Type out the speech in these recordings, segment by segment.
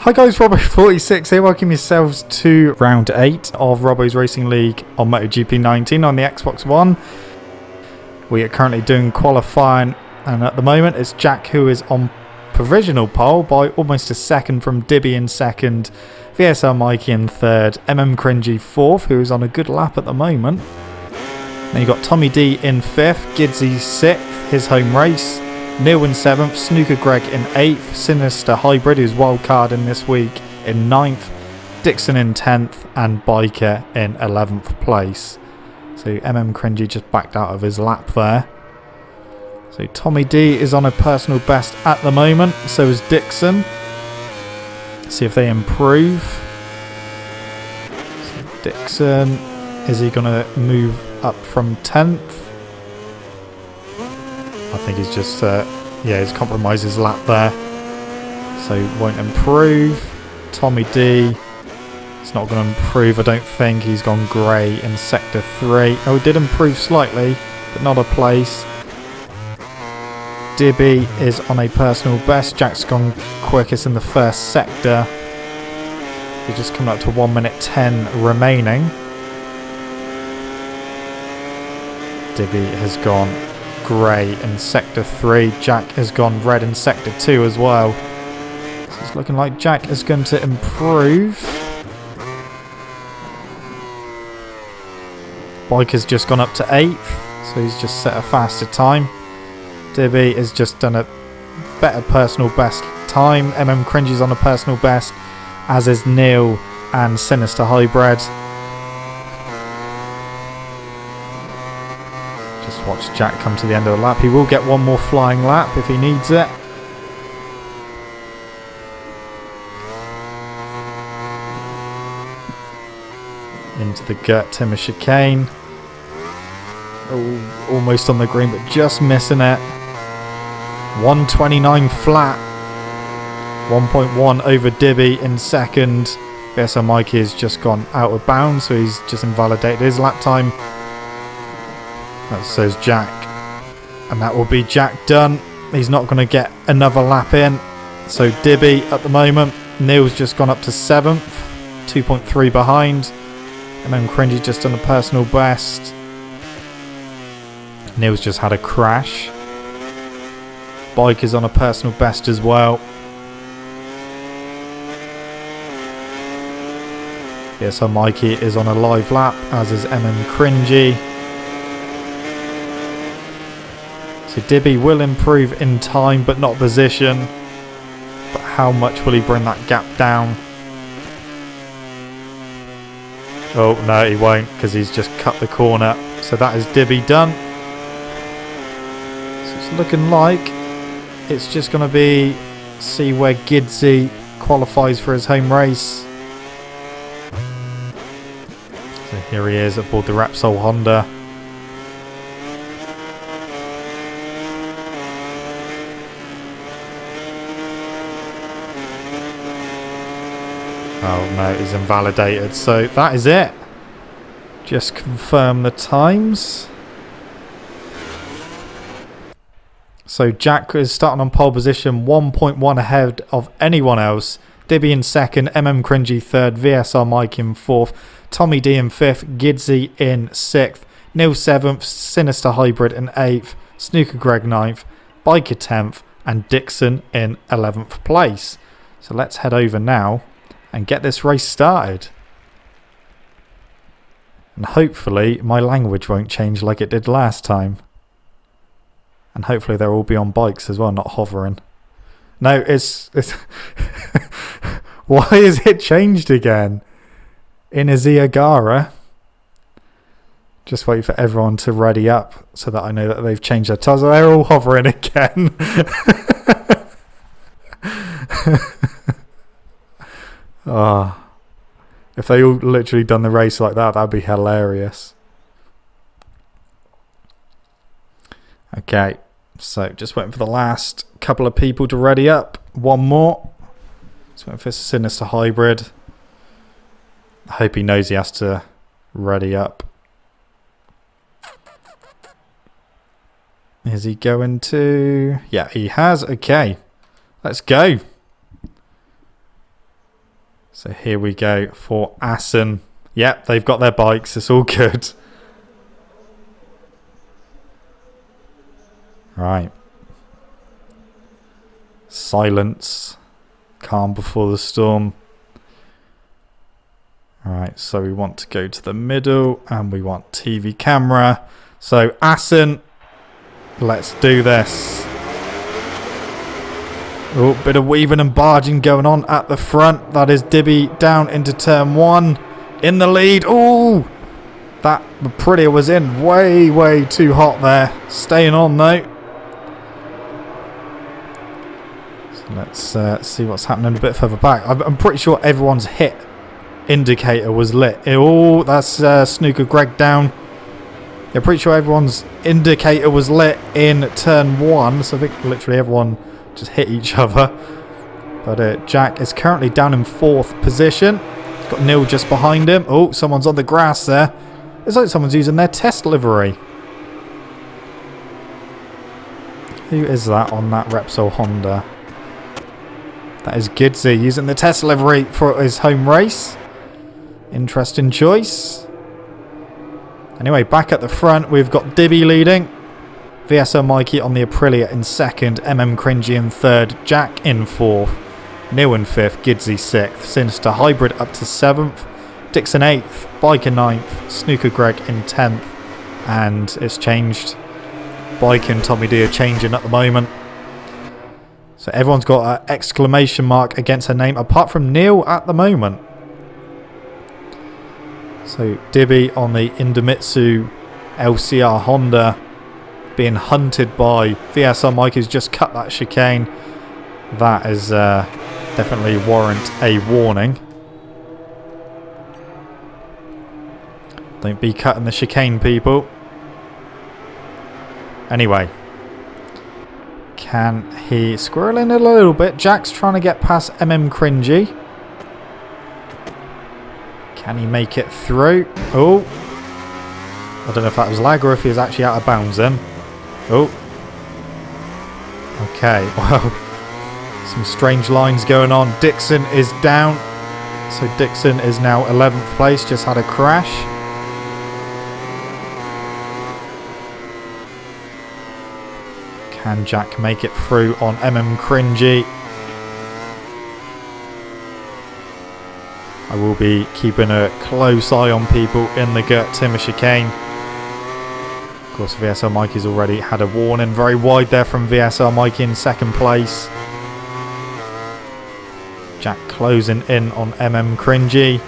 Hi guys, Robo46 here. Welcome yourselves to round 8 of Robo's Racing League on MotoGP 19 on the Xbox One. We are currently doing qualifying, and at the moment it's Jack who is on provisional pole by almost a second from Dibby in second, VSL Mikey in third, Cringy fourth, who is on a good lap at the moment. Then you've got Tommy D in fifth, Gidzy sixth, his home race. Neil in 7th, Snooker Greg in 8th, Sinister Hybrid, who's wildcard in this week, in 9th, Dixon in 10th, and Biker in 11th place. So Cringy just backed out of his lap there. So Tommy D is on a personal best at the moment, so is Dixon. See if they improve. So Dixon, is he going to move up from 10th? I think he's just, he's compromised his lap there. So won't improve. Tommy D, it's not going to improve, I don't think. He's gone grey in Sector 3. Oh, he did improve slightly, but not a place. Dibby is on a personal best. Jack's gone quickest in the first sector. He's just coming up to 1 minute 10 remaining. Dibby has gone grey in Sector 3. Jack has gone red in Sector 2 as well. So it's looking like Jack is going to improve. Bike has just gone up to 8th, so he's just set a faster time. Dibby has just done a better personal best time. Cringy's on a personal best, as is Neil and Sinister Hybrid. Just watch Jack come to the end of the lap. He will get one more flying lap if he needs it. Into the Gert Timmer chicane. Oh, almost on the green, but just missing it. 129 flat. 1.1 over Dibby in second. VSL Mikey has just gone out of bounds, so he's just invalidated his lap time. That says Jack, and that will be Jack done. He's not going to get another lap in. So Dibby at the moment, Neil's just gone up to 7th, 2.3 behind. And then Cringy just done a personal best. Neil's just had a crash. Bike is on a personal best as well. Yeah, so Mikey is on a live lap, as is Cringy. So Dibby will improve in time, but not position. But how much will he bring that gap down? Oh, no, he won't, because he's just cut the corner. So that is Dibby done. So it's looking like it's just going to be see where Gidzy qualifies for his home race. So here he is aboard the Repsol Honda. Oh no, he's invalidated. So that is it. Just confirm the times. So Jack is starting on pole position, 1.1 ahead of anyone else. Dibby in second, Cringy third, VSR Mike in fourth, Tommy D in fifth, Gidzy in 6th, Neil 7th, Sinister Hybrid in 8th, Snooker Greg 9th, Biker 10th, and Dixon in 11th place. So let's head over now and get this race started. And hopefully my language won't change like it did last time. And hopefully they'll all be on bikes as well, not hovering. No, it's why is it changed again? In Aziagara. Just wait for everyone to ready up so that I know that they've changed their tires. They're all hovering again. Oh, if they all literally done the race like that, that'd be hilarious. Okay, so just waiting for the last couple of people to ready up. One more. Just waiting for Sinister Hybrid. I hope he knows he has to ready up. Is he going to? Yeah, he has. Okay, let's go. So here we go for Assen. Yep, they've got their bikes. It's all good. Right. Silence. Calm before the storm. Alright, so we want to go to the middle and we want TV camera. So Assen, let's do this. Oh, bit of weaving and barging going on at the front. That is Dibby down into turn 1. In the lead. Oh, that Aprilia was in way too hot there. Staying on though. So let's see what's happening a bit further back. I'm pretty sure everyone's hit indicator was lit. Oh, that's Snooker Greg down. Yeah, pretty sure everyone's indicator was lit in turn 1. So I think literally everyone just hit each other. But Jack is currently down in 4th position. He's got Neil just behind him. Oh, someone's on the grass there. It's like someone's using their test livery. Who is that on that Repsol Honda? That is Gidsy using the test livery for his home race. Interesting choice. Anyway, back at the front, we've got Dibby leading. VSL Mikey on the Aprilia in 2nd. Cringy in 3rd. Jack in 4th. Neil in 5th. Gidsy 6th. Sinister Hybrid up to 7th. Dixon 8th. Bike in 9th. Snooker Greg in 10th. And it's changed. Bike and Tommy D are changing at the moment. So everyone's got an exclamation mark against her name, apart from Neil at the moment. So Dibby on the Indomitsu LCR Honda being hunted by VSR Mike, who's just cut that chicane. That is definitely warrant a warning. Don't be cutting the chicane, people. Anyway. Can he squirrel in a little bit? Jack's trying to get past Cringy. Can he make it through? Oh. I don't know if that was lag or if he was actually out of bounds then. Oh. Okay, well. Some strange lines going on. Dixon is down. So Dixon is now 11th place. Just had a crash. Can Jack make it through on Cringy? I will be keeping a close eye on people in the Gert Timmer chicane. Of course, VSL Mikey's already had a warning. Very wide there from VSL Mikey in 2nd place. Jack closing in on Cringy.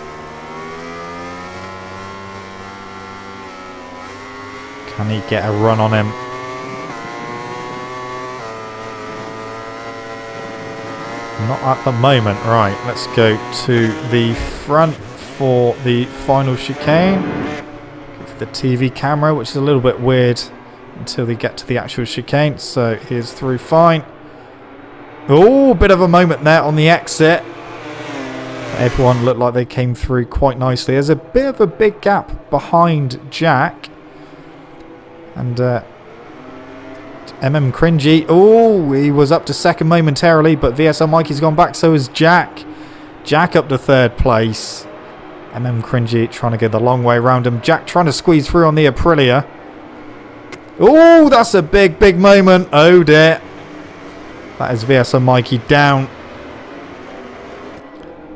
Can he get a run on him? Not at the moment. Right, let's go to the front for the final chicane. Go for the TV camera, which is a little bit weird until they get to the actual chicane. So here's through fine. Oh, bit of a moment there on the exit. Everyone looked like they came through quite nicely. There's a bit of a big gap behind Jack. And Cringy. Oh, he was up to 2nd momentarily, but VSL Mikey's gone back, so is Jack. Jack up to 3rd place. Cringy trying to go the long way around him. Jack trying to squeeze through on the Aprilia. Oh, that's a big moment. Oh dear. That is VSL Mikey down.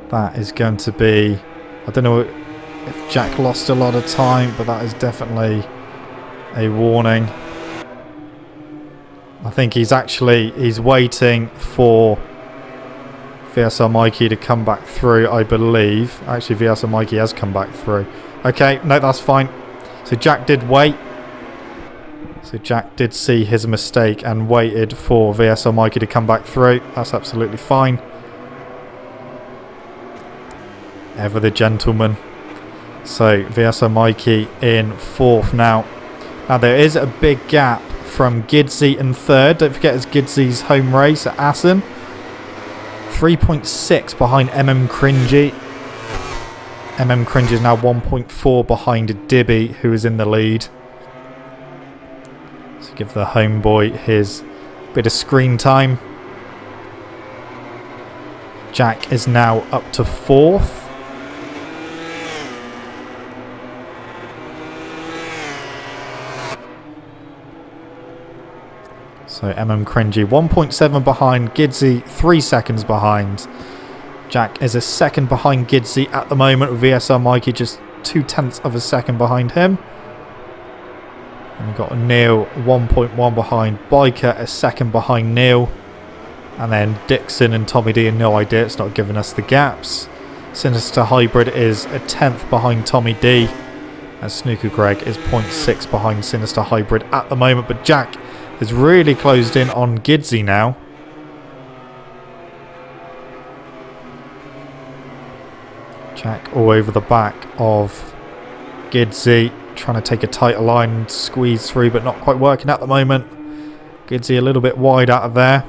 That is going to be... I don't know if Jack lost a lot of time, but that is definitely a warning. I think he's waiting for VSL Mikey to come back through, I believe. Actually, VSL Mikey has come back through. Okay, no, that's fine. So Jack did wait. So Jack did see his mistake and waited for VSL Mikey to come back through. That's absolutely fine. Ever the gentleman. So VSL Mikey in 4th now. Now there is a big gap from Gidsy in 3rd. Don't forget it's Gidsy's home race at Assen. 3.6 behind Cringy. Cringy is now 1.4 behind Dibby, who is in the lead. So give the homeboy his bit of screen time. Jack is now up to 4th. So Cringy 1.7 behind, Gidsy 3 seconds behind. Jack is a second behind Gidsy at the moment, with VSR Mikey just 0.2 of a second behind him. And we've got Neil 1.1 behind, Biker a second behind Neil. And then Dixon and Tommy D, and no idea, it's not giving us the gaps. Sinister Hybrid is a 10th behind Tommy D. And Snooker Greg is 0.6 behind Sinister Hybrid at the moment. But Jack is really closed in on Gidsy now. Jack all over the back of Gidsy, trying to take a tighter line and squeeze through, but not quite working at the moment. Gidsy a little bit wide out of there.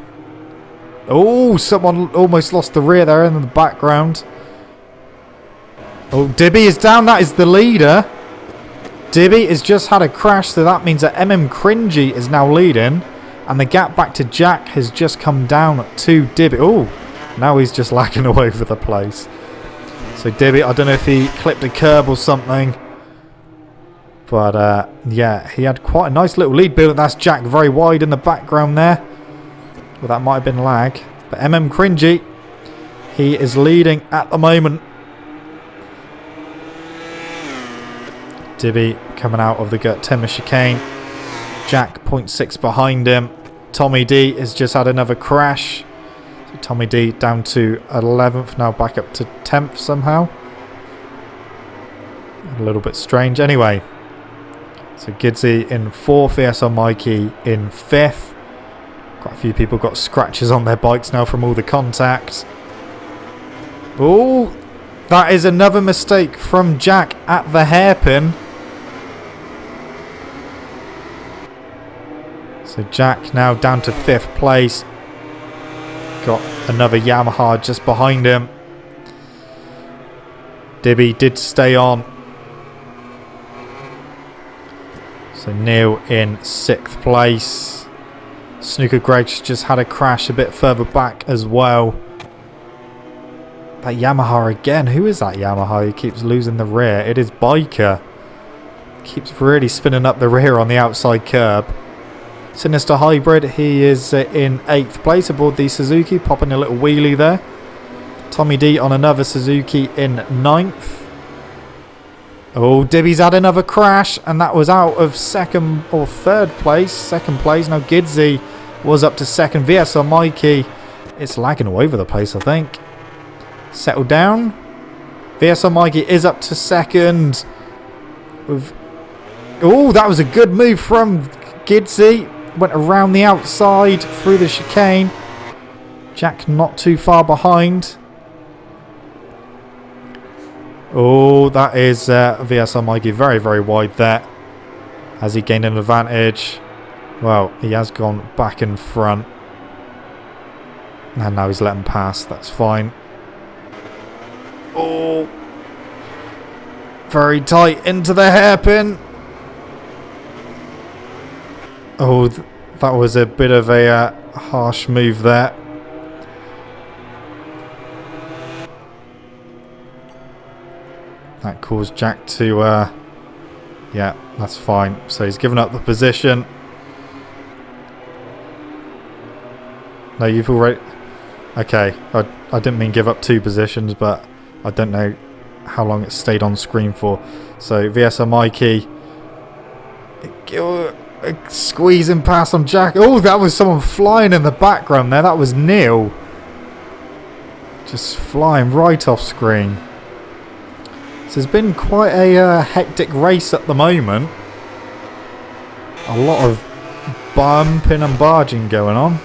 Oh, someone almost lost the rear there in the background. Oh, Dibby is down. That is the leader. Dibby has just had a crash, so that means that Cringy is now leading. And the gap back to Jack has just come down to Dibby. Oh, now he's just lagging all over the place. So Dibby, I don't know if he clipped a curb or something. But yeah, he had quite a nice little lead build. That's Jack very wide in the background there. Well, that might have been lag. But Cringy, he is leading at the moment. Dibby coming out of the Gert Timmer chicane. Jack 0.6 behind him. Tommy D has just had another crash. So Tommy D down to 11th, now back up to 10th somehow. A little bit strange. Anyway, so Gidsy in 4th, VSR Mikey in 5th. Quite a few people got scratches on their bikes now from all the contact. Oh, that is another mistake from Jack at the hairpin. So Jack now down to 5th place. Got another Yamaha just behind him. Dibby did stay on. So Neil in 6th place. Snooker Greg's just had a crash a bit further back as well. That Yamaha again. Who is that Yamaha who keeps losing the rear? It is Biker. Keeps really spinning up the rear on the outside curb. Sinister Hybrid, he is in 8th place aboard the Suzuki, popping a little wheelie there. Tommy D on another Suzuki in 9th. Oh, Dibby's had another crash, and that was out of 2nd or 3rd place. 2nd place. Now Gidsy was up to 2nd. VSR Mikey, it's lagging all over the place, I think. Settle down. VSR Mikey is up to 2nd. Oh, that was a good move from Gidsy. Went around the outside through the chicane. Jack not too far behind. Oh, that is VSR Mikey very, very wide there. Has he gained an advantage? Well, he has gone back in front. And now he's letting pass. That's fine. Oh, very tight into the hairpin. Oh, that was a bit of a harsh move there. That caused Jack to, yeah, that's fine. So he's given up the position. No, you've already... Okay, I didn't mean give up 2 positions, but I don't know how long it stayed on screen for. So VSR Mikey... A squeezing pass on Jack. Oh, that was someone flying in the background there. That was Neil. Just flying right off screen. So it's been quite a hectic race at the moment. A lot of bumping and barging going on.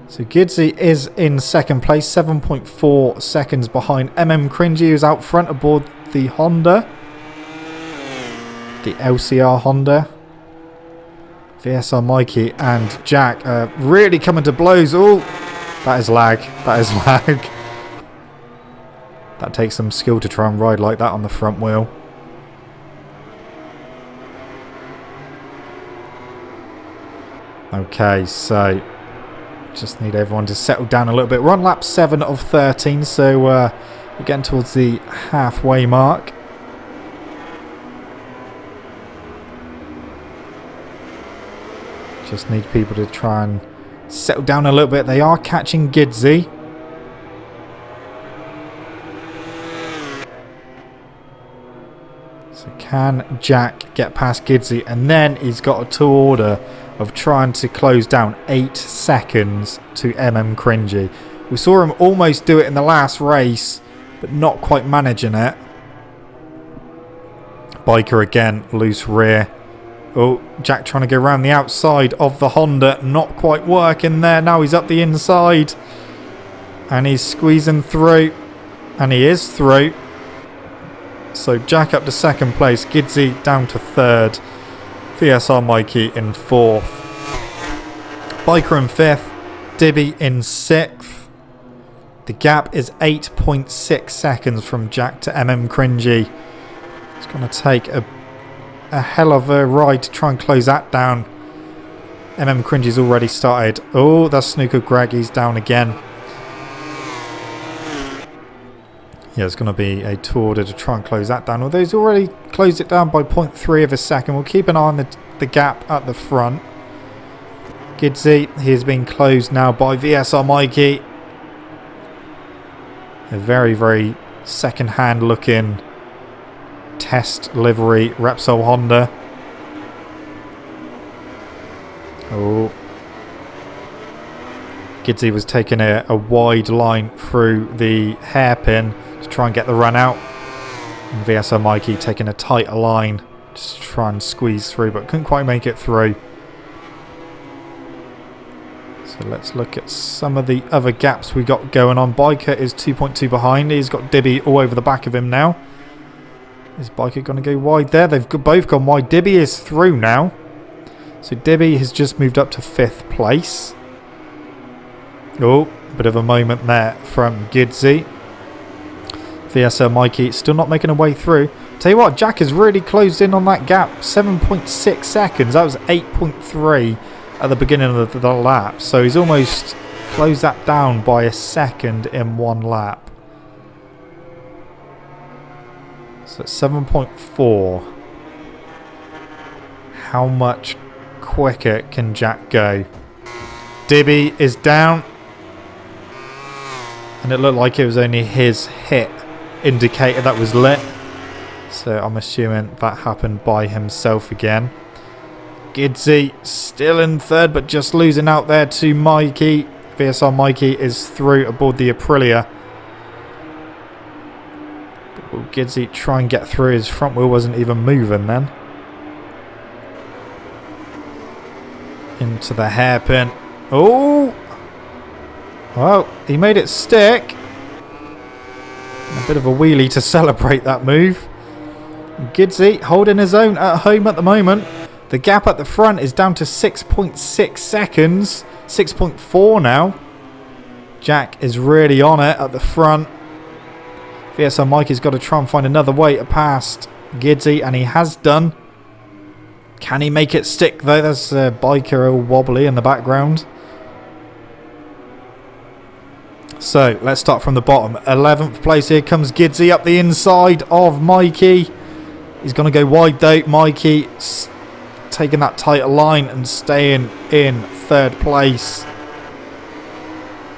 So Gidsy is in 2nd place, 7.4 seconds behind Cringy, who's out front aboard the Honda. The LCR Honda. VSR Mikey and Jack really coming to blows. Oh, that is lag. That is lag. That takes some skill to try and ride like that on the front wheel. Okay, so Just need everyone to settle down a little bit. We're on lap 7 of 13, so we're getting towards the halfway mark. Just need people to try and settle down a little bit. They are catching Gidzy. So can Jack get past Gidzy? And then he's got a tall order of trying to close down 8 seconds to Cringy. We saw him almost do it in the last race, but not quite managing it. Biker again, loose rear. Oh, Jack trying to go around the outside of the Honda. Not quite working there. Now he's up the inside. And he's squeezing through. And he is through. So Jack up to second place. Gidzy down to third. VSR Mikey in fourth. Biker in fifth. Dibby in sixth. The gap is 8.6 seconds from Jack to Cringy. It's going to take a hell of a ride to try and close that down. Cringy's already started. Oh, that's Snooker Greg. He's down again. Yeah, it's going to be a tall order to try and close that down. Although he's already closed it down by 0.3 of a second. We'll keep an eye on the gap at the front. Gidzy, he is being closed now by VSR Mikey. A very, very second-hand looking test livery Repsol Honda. Oh. Gidzy was taking a wide line through the hairpin to try and get the run out. And VSR Mikey taking a tighter line just to try and squeeze through, but couldn't quite make it through. So let's look at some of the other gaps we got going on. Biker is 2.2 behind. He's got Dibby all over the back of him now. Is Biker going to go wide there? They've both gone wide. Dibby is through now. So Dibby has just moved up to 5th place. Oh, bit of a moment there from Gidzy. VSR Mikey still not making a way through. Tell you what, Jack has really closed in on that gap. 7.6 seconds. That was 8.3 at the beginning of the lap. So he's almost closed that down by a second in one lap. So it's 7.4. How much quicker can Jack go? Dibby is down. And it looked like it was only his hit indicator that was lit. So I'm assuming that happened by himself again. Gidzy still in third, but just losing out there to Mikey. VSR Mikey is through aboard the Aprilia. Will Gidzy try and get through? His front wheel wasn't even moving then. Into the hairpin. Oh! Well, he made it stick. A bit of a wheelie to celebrate that move. Gidzy holding his own at home at the moment. The gap at the front is down to 6.6 seconds. 6.4 now. Jack is really on it at the front. VSR Mikey's got to try and find another way to pass Gidzy, and he has done. Can he make it stick though? There's a Biker all wobbly in the background. So let's start from the bottom. 11th place. Here comes Gidzy up the inside of Mikey. He's going to go wide though. Mikey taking that tighter line and staying in 3rd place.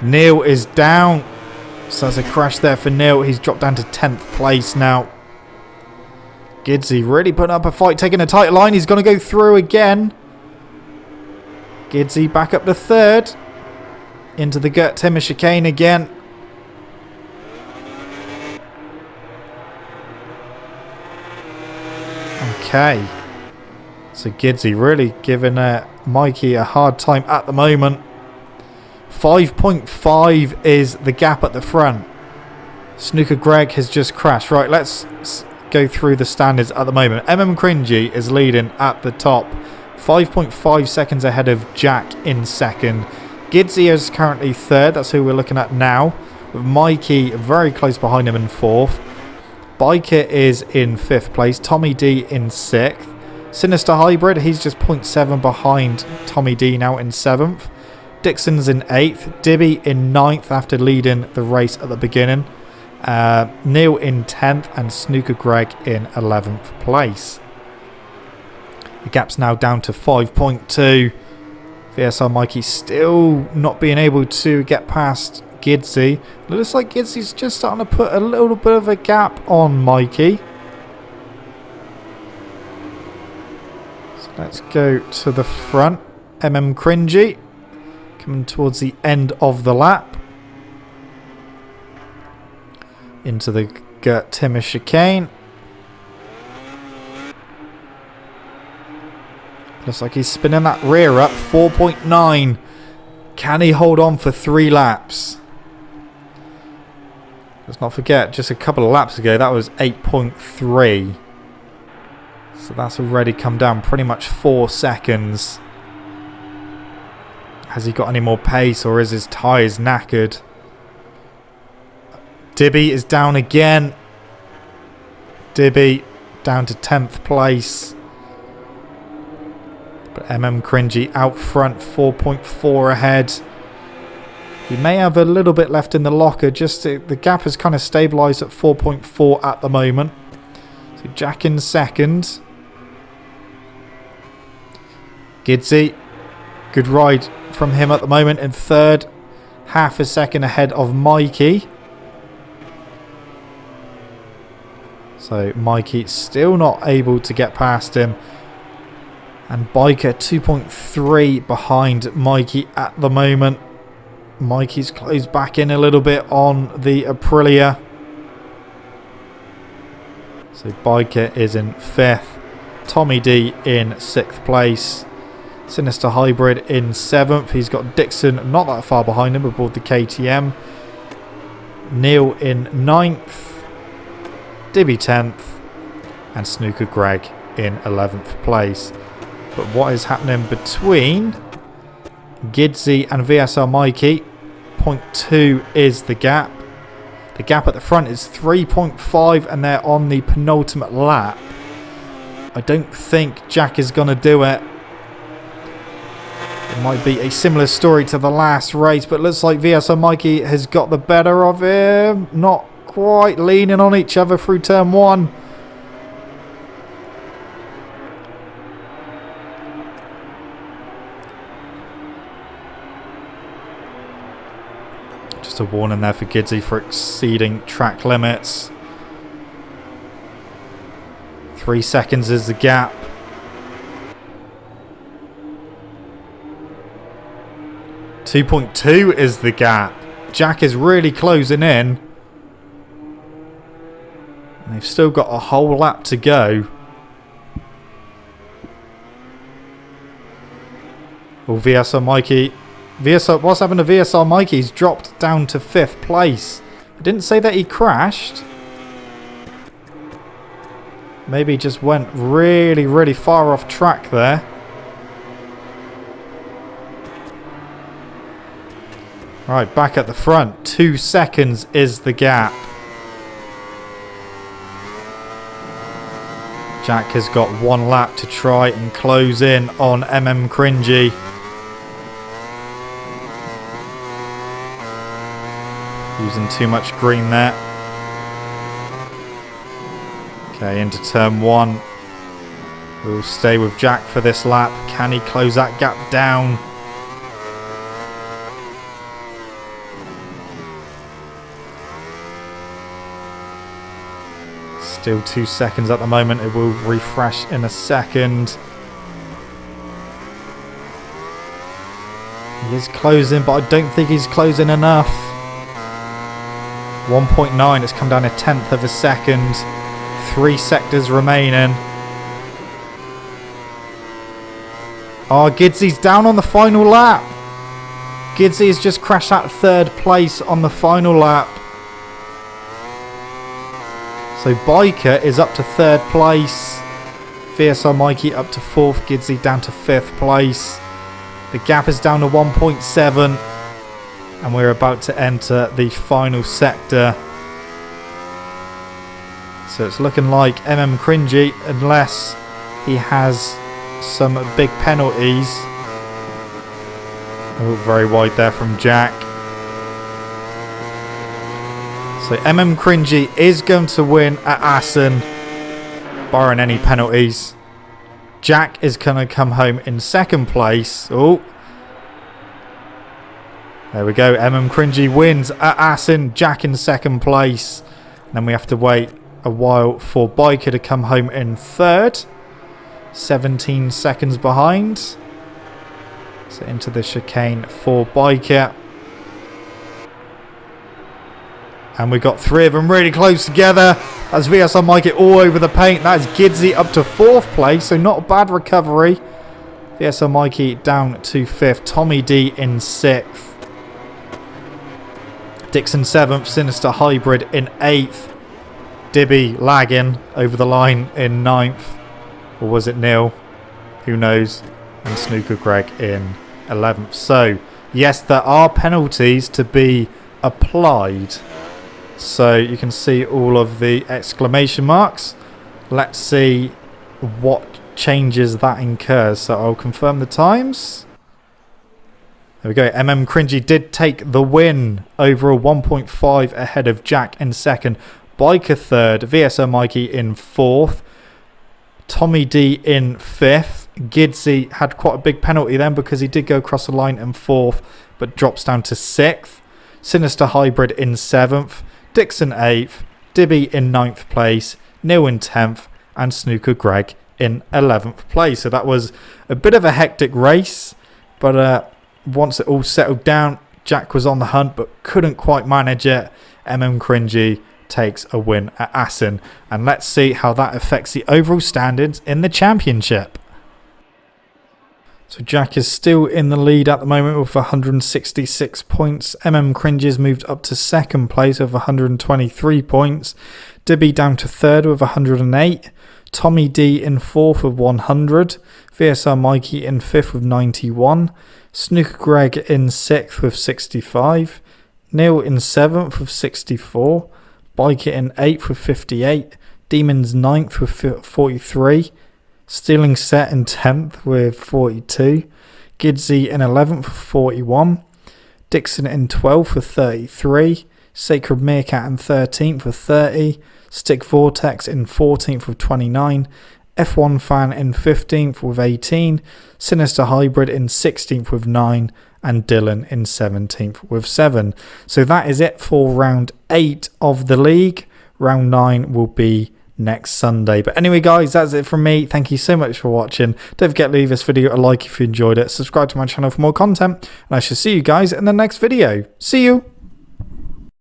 Neil is down. So there's a crash there for Neil. He's dropped down to 10th place now. Gidzy really putting up a fight, taking a tight line. He's going to go through again. Gidzy back up to 3rd. Into the Gert Timmer chicane again. Okay. So Gidzy really giving Mikey a hard time at the moment. 5.5 is the gap at the front. Snooker Greg has just crashed. Right, let's go through the standards at the moment. Cringy is leading at the top. 5.5 seconds ahead of Jack in 2nd. Gidzy is currently 3rd. That's who we're looking at now. With Mikey very close behind him in 4th. Biker is in 5th place. Tommy D in 6th. Sinister Hybrid, he's just 0.7 behind Tommy D now in 7th. Dixon's in 8th. Dibby in 9th after leading the race at the beginning. Neil in 10th and Snooker Greg in 11th place. The gap's now down to 5.2. VSR Mikey still not being able to get past Gidsy. It looks like Gidsy's just starting to put a little bit of a gap on Mikey. So let's go to the front. Cringy coming towards the end of the lap. Into the Gert Timmer chicane. Looks like he's spinning that rear up. 4.9. Can he hold on for 3 laps? Let's not forget, just a couple of laps ago, that was 8.3. So that's already come down pretty much 4 seconds. Has he got any more pace, or is his tyres knackered? Dibby is down again. Dibby down to 10th place. But Cringy out front, 4.4 ahead. He may have a little bit left in the locker. The gap has kind of stabilised at 4.4 at the moment. So Jack in second. Gidsy, good ride from him at the moment in third. Half a second ahead of Mikey. So Mikey still not able to get past him. And Biker 2.3 behind Mikey at the moment. Mikey's closed back in a little bit on the Aprilia. So Biker is in 5th. Tommy D in 6th place. Sinister Hybrid in 7th. He's got Dixon not that far behind him aboard the KTM. Neil in 9th. Dibby 10th. And Snooker Greg in 11th place. But what is happening between Gidsy and VSR Mikey? 0.2 is the gap. The gap at the front is 3.5 and they're on the penultimate lap. I don't think Jack is going to do it. It might be a similar story to the last race, but it looks like VSR Mikey has got the better of him. Not quite, leaning on each other through turn 1. Just a warning there for Gidsy for exceeding track limits. 3 seconds is the gap. .2 is the gap. Jack is really closing in. And they've still got a whole lap to go. Well, VSR Mikey... what's happened to VSR Mikey? He's dropped down to 5th place. I didn't say that he crashed. Maybe he just went really, really far off track there. Right, back at the front. 2 seconds is the gap. Jack has got 1 lap to try and close in on Cringy. Using too much green there. Okay, into turn 1. We'll stay with Jack for this lap. Can he close that gap down? Still 2 seconds at the moment. It will refresh in a second. He is closing, but I don't think he's closing enough. 1.9, it's come down a 10th of a second. 3 sectors remaining. Oh, Gidsy's down on the final lap. Gidsy has just crashed out 3rd place on the final lap. So Biker is up to 3rd place. VSR Mikey up to 4th. Gidsy down to 5th place. The gap is down to 1.7. And we're about to enter the final sector. So it's looking like Cringy, unless he has some big penalties. Oh, very wide there from Jack. So Cringy is going to win at Assen, barring any penalties. Jack is going to come home in second place. Oh, there we go. Cringy wins at Assen. Jack in second place. Then we have to wait a while for Biker to come home in third. 17 seconds behind. So into the chicane for Biker. And we've got three of them really close together. That's VSR Mikey all over the paint. That is Gidzy up to fourth place. So not a bad recovery. VSR Mikey down to fifth. Tommy D in sixth. Dixon seventh. Sinister Hybrid in eighth. Dibby lagging over the line in ninth. Or was it Neil? Who knows? And Snooker Greg in 11th. So, yes, there are penalties to be applied. So, you can see all of the exclamation marks. Let's see what changes that incurs. So, I'll confirm the times. There we go. Cringy did take the win. Overall 1.5 ahead of Jack in second. Biker third. VSO Mikey in fourth. Tommy D in fifth. Gidzy had quite a big penalty then because he did go across the line in fourth, but drops down to sixth. Sinister Hybrid in seventh. Dixon eighth. Dibby in ninth place. Neil in 10th. And Snooker Greg in 11th place. So that was a bit of a hectic race, but once it all settled down, Jack was on the hunt but couldn't quite manage it. Cringy takes a win at Assen, and let's see how that affects the overall standings in the championship. So Jack is still in the lead at the moment with 166 points. Cringy has moved up to second place with 123 points. Dibby down to third with 108. Tommy D in fourth with 100. VSR Mikey in fifth with 91. Snooker Greg in sixth with 65. Neil in seventh with 64. Biker in 8th with 58. Demons 9th with 43. Stealing Set in 10th with 42. Gidzy in 11th with 41. Dixon in 12th with 33. Sacred Meerkat in 13th with 30. Stick Vortex in 14th with 29. F1 Fan in 15th with 18. Sinister Hybrid in 16th with 9. And Dylan in 17th with 7. So that is it for round 8 of the league. Round 9 will be next Sunday. But anyway, guys, that's it from me. Thank you so much for watching. Don't forget to leave this video a like if you enjoyed it. Subscribe to my channel for more content. And I shall see you guys in the next video. See you.